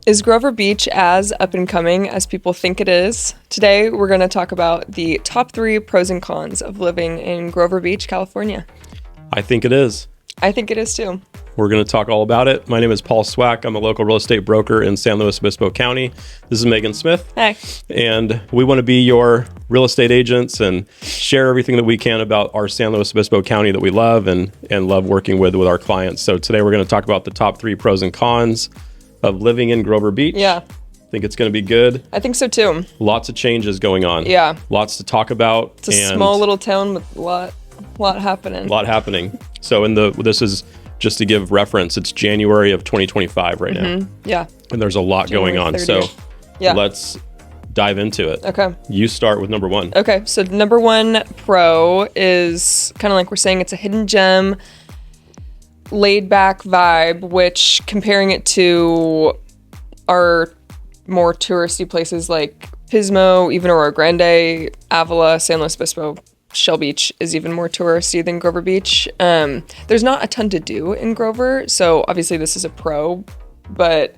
Is Grover Beach as up and coming as people think it is? Today, we're going to talk about the top 3 pros and cons of living in Grover Beach, California. I think it is. I think it is too. We're going to talk all about it. My name is Paul Swack. I'm a local real estate broker in San Luis Obispo County. This is Megan Smith. Hey. And we want to be your real estate agents and share everything that we can about our San Luis Obispo County that we love and love working with our clients. So today we're going to talk about the top 3 pros and cons of living in Grover Beach. Yeah. I think it's going to be good. I think so too. Lots of changes going on. Yeah. Lots to talk about. It's a small little town with a lot happening. A lot happening. So this is just to give reference, it's January of 2025 right now. Yeah. And there's a lot January going on. 30th. So Yeah. let's dive into it. Okay. You start with number 1. Okay, so number 1 pro is kind of like we're saying, it's a hidden gem, laid back vibe, which comparing it to our more touristy places like Pismo, even Aurora Grande, Avila, San Luis Obispo, Shell Beach is even more touristy than Grover Beach. There's not a ton to do in Grover, so obviously this is a pro, but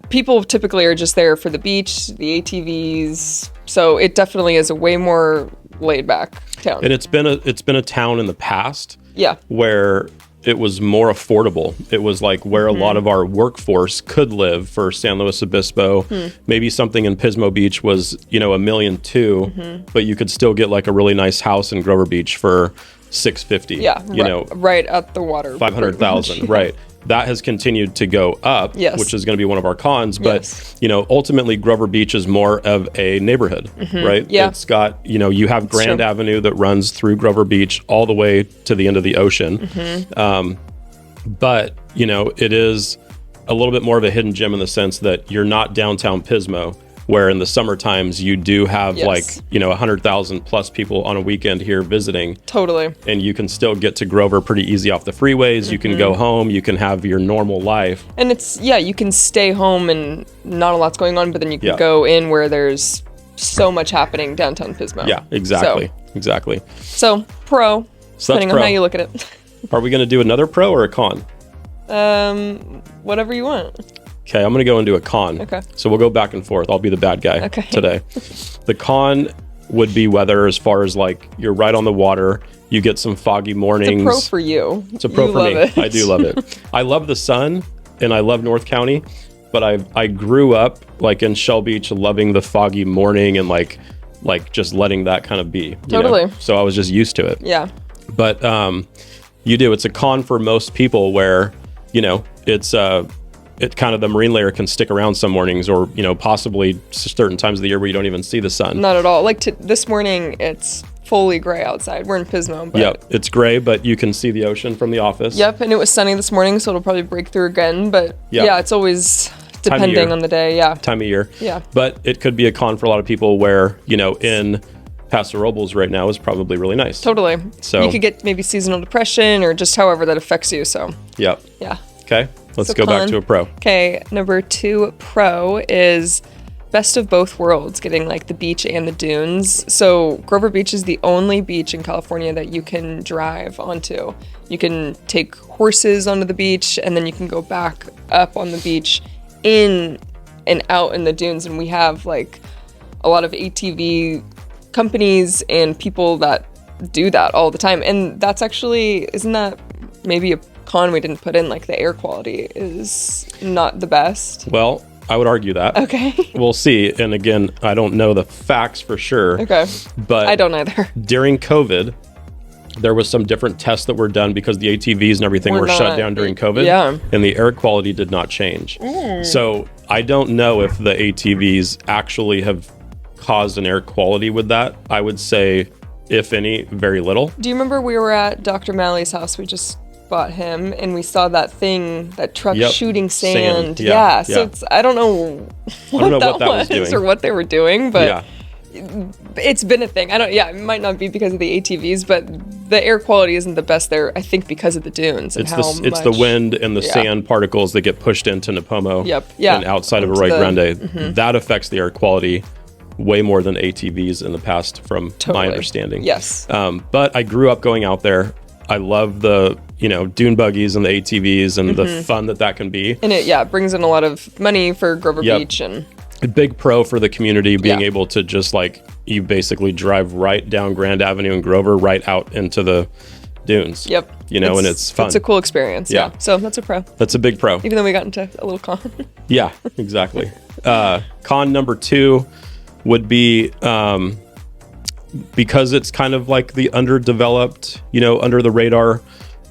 people typically are just there for the beach, the ATVs, so it definitely is a way more laid back town. And it's been a town in the past where it was more affordable. It was like where a lot of our workforce could live for San Luis Obispo. Maybe something in Pismo Beach was, $1.2 million, but you could still get like a really nice house in Grover Beach for $650. Yeah, right at the water. $500,000, right. That has continued to go up, which is going to be one of our cons. But, ultimately Grover Beach is more of a neighborhood, right? Yeah. It's got, you have Grand Avenue that runs through Grover Beach all the way to the end of the ocean. But, it is a little bit more of a hidden gem in the sense that you're not downtown Pismo, where in the summer times you do have 100,000 plus people on a weekend here visiting. Totally. And you can still get to Grover pretty easy off the freeways. You can go home, you can have your normal life. And you can stay home and not a lot's going on, but then you can go in where there's so much happening downtown Pismo. Yeah, exactly. Exactly. So pro, depending on how you look at it. Are we going to do another pro or a con? Whatever you want. Okay, I'm going to go into a con. Okay. So we'll go back and forth. I'll be the bad guy today. The con would be weather, as far as like you're right on the water. You get some foggy mornings. It's a pro for you. It's a pro for me. I do love it. I love the sun and I love North County, but I grew up like in Shell Beach loving the foggy morning and like just letting that kind of be. Totally. So I was just used to it. Yeah. But it's a con for most people where, it kind of the marine layer can stick around some mornings or, possibly certain times of the year where you don't even see the sun. Not at all. Like this morning, it's fully gray outside. We're in Pismo. But Yep, it's gray, but you can see the ocean from the office. Yep, and it was sunny this morning, so it'll probably break through again. But it's always depending on the day. Yeah. Time of year. Yeah. But it could be a con for a lot of people where, in Paso Robles right now is probably really nice. Totally. So you could get maybe seasonal depression or just however that affects you. So. Yep. Yeah. Okay. Let's go back to a pro. Okay, number 2 pro is best of both worlds, getting like the beach and the dunes. So Grover Beach is the only beach in California that you can drive onto. You can take horses onto the beach and then you can go back up on the beach in and out in the dunes. And we have like a lot of ATV companies and people that do that all the time. And that's actually, isn't that maybe a con we didn't put in? Like the air quality is not the best. Well, I would argue that. Okay. We'll see. And again, I don't know the facts for sure. Okay. But I don't either. During COVID, there was some different tests that were done because the ATVs and everything were shut down during COVID. Yeah. And the air quality did not change. So I don't know if the ATVs actually have caused an air quality with that. I would say, if any, very little. Do you remember we were at Dr. Malley's house? We just bought him and we saw that truck shooting sand. Yeah. So I don't know what that was doing or what they were doing, but it's been a thing. It might not be because of the ATVs, but the air quality isn't the best there, I think, because of the dunes and it's the wind and the sand particles that get pushed into Napomo and outside of Arroyo Grande. That affects the air quality way more than ATVs in the past, from my understanding. Yes. But I grew up going out there. I love the dune buggies and the ATVs and the fun that can be. And it brings in a lot of money for Grover Beach. And a big pro for the community being able to just like, you basically drive right down Grand Avenue in Grover, right out into the dunes. Yep. And it's fun. It's a cool experience. Yeah. So that's a pro. That's a big pro. Even though we got into a little con. Yeah, exactly. Con number 2 would be, because it's kind of like the underdeveloped, under the radar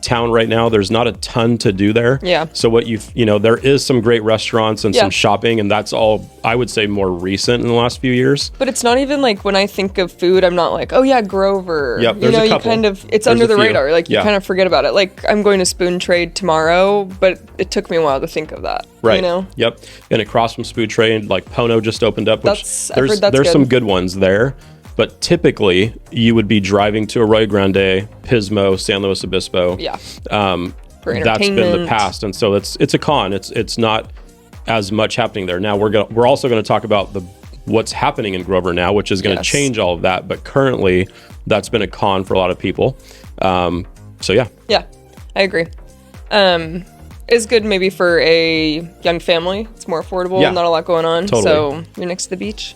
town right now, there's not a ton to do there. Yeah. So there is some great restaurants and some shopping, and that's all, I would say, more recent in the last few years. But it's not even like, when I think of food, I'm not like, oh yeah, Grover. Yep, there's a couple. It's under the radar. Like you kind of forget about it. Like I'm going to Spoon Trade tomorrow, but it took me a while to think of that. Right. Yep. And across from Spoon Trade, like Pono just opened up, which there's some good ones there. But typically, you would be driving to Arroyo Grande, Pismo, San Luis Obispo. Yeah. For entertainment. That's been the past, and so it's a con. It's not as much happening there now. We're also going to talk about what's happening in Grover now, which is going to change all of that. But currently, that's been a con for a lot of people. So yeah. Yeah, I agree. It's good maybe for a young family. It's more affordable. Not a lot going on. Totally. So you're next to the beach.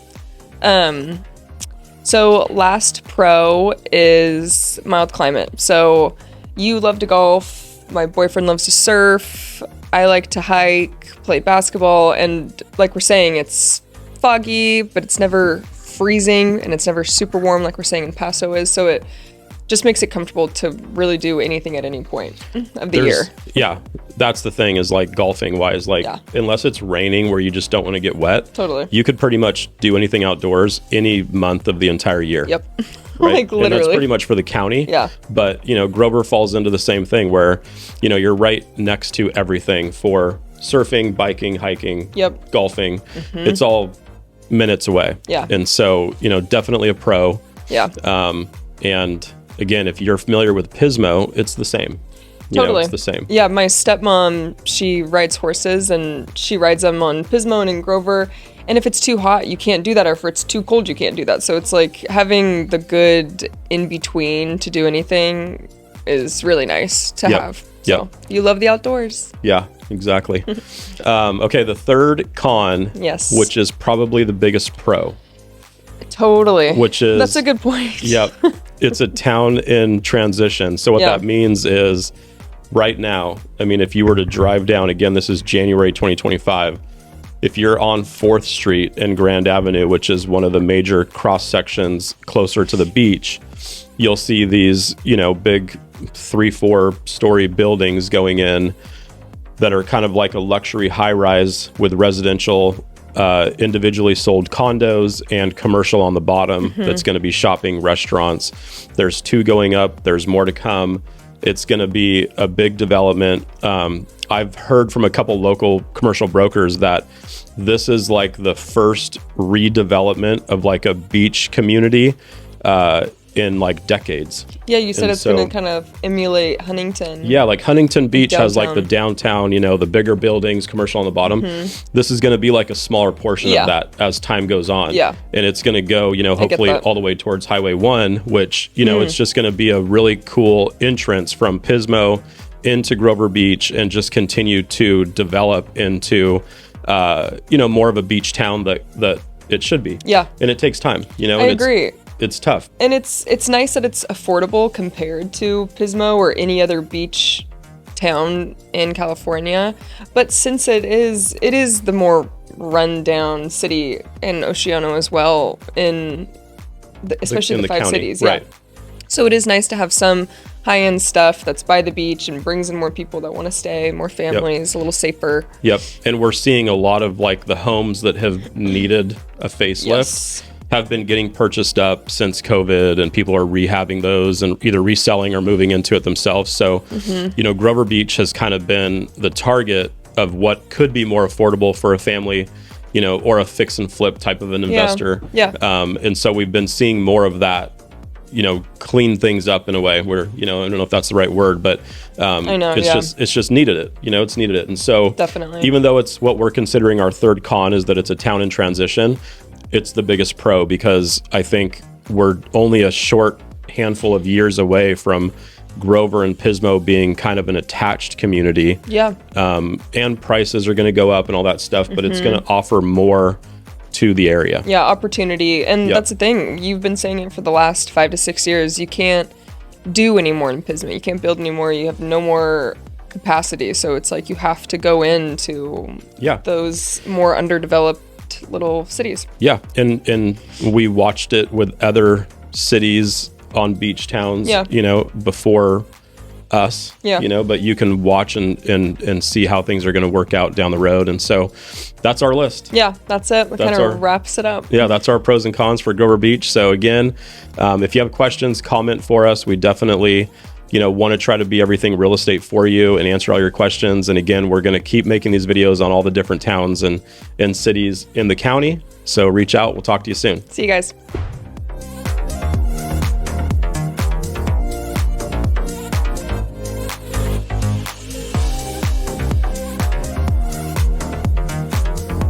So last pro is mild climate. So you love to golf. My boyfriend loves to surf. I like to hike, play basketball. And like we're saying, it's foggy, but it's never freezing and it's never super warm like we're saying in Paso is. So it just makes it comfortable to really do anything at any point of the year. Yeah, that's the thing is like golfing wise, like unless it's raining where you just don't want to get wet, totally, you could pretty much do anything outdoors any month of the entire year. Yep. Right? Like literally. And that's pretty much for the county. Yeah. But, Grover falls into the same thing where, you're right next to everything for surfing, biking, hiking, golfing. It's all minutes away. Yeah. And so, definitely a pro. Yeah. And again, if you're familiar with Pismo, it's the same. Totally. It's the same. Yeah, my stepmom, she rides horses and she rides them on Pismo and in Grover. And if it's too hot, you can't do that. Or if it's too cold, you can't do that. So it's like having the good in between to do anything is really nice to have. So you love the outdoors. Yeah, exactly. Okay, the third con, which is probably the biggest pro. Totally. That's a good point. Yep. It's a town in transition. So what that means is right now, I mean, if you were to drive down, again, this is January 2025, if you're on 4th Street and Grand Avenue, which is one of the major cross sections closer to the beach, you'll see these, big 3-4 story buildings going in that are kind of like a luxury high rise with residential individually sold condos and commercial on the bottom. That's going to be shopping, restaurants. There's 2 going up. There's more to come. It's going to be a big development. I've heard from a couple local commercial brokers that this is like the first redevelopment of like a beach community in like decades. Yeah, you said it's going to kind of emulate Huntington. Yeah, like Huntington Beach has like the downtown, the bigger buildings, commercial on the bottom. This is going to be like a smaller portion of that as time goes on. Yeah. And it's going to go, hopefully all the way towards Highway 1, which, it's just going to be a really cool entrance from Pismo into Grover Beach and just continue to develop into, more of a beach town that it should be. Yeah. And it takes time, I agree. It's tough. And it's nice that it's affordable compared to Pismo or any other beach town in California. But since it is the more rundown city in Oceano as well, especially in the 5 county, cities. Right. Yeah. So it is nice to have some high-end stuff that's by the beach and brings in more people that want to stay, more families, a little safer. Yep. And we're seeing a lot of like the homes that have needed a facelift. Have been getting purchased up since COVID, and people are rehabbing those and either reselling or moving into it themselves. So, Grover Beach has kind of been the target of what could be more affordable for a family, or a fix and flip type of an investor. Yeah. And so we've been seeing more of that, clean things up in a way where, I don't know if that's the right word, but I know, it's just needed it, it's needed it. And so definitely, even though it's what we're considering our third con is that it's a town in transition, it's the biggest pro because I think we're only a short handful of years away from Grover and Pismo being kind of an attached community. Yeah. And prices are going to go up and all that stuff, but it's going to offer more to the area. Yeah, opportunity. And that's the thing. You've been saying it for the last 5 to 6 years. You can't do any more in Pismo. You can't build anymore. You have no more capacity. So it's like you have to go into those more underdeveloped little cities. Yeah. And we watched it with other cities on beach towns, you know, before us, you know, but you can watch and see how things are going to work out down the road. And so that's our list. Yeah, that's it. That kind of wraps it up. Yeah, that's our pros and cons for Grover Beach. So again, if you have questions, comment for us. We definitely, you know, want to try to be everything real estate for you and answer all your questions. And again, we're going to keep making these videos on all the different towns and cities in the county. So reach out. We'll talk to you soon. See you guys.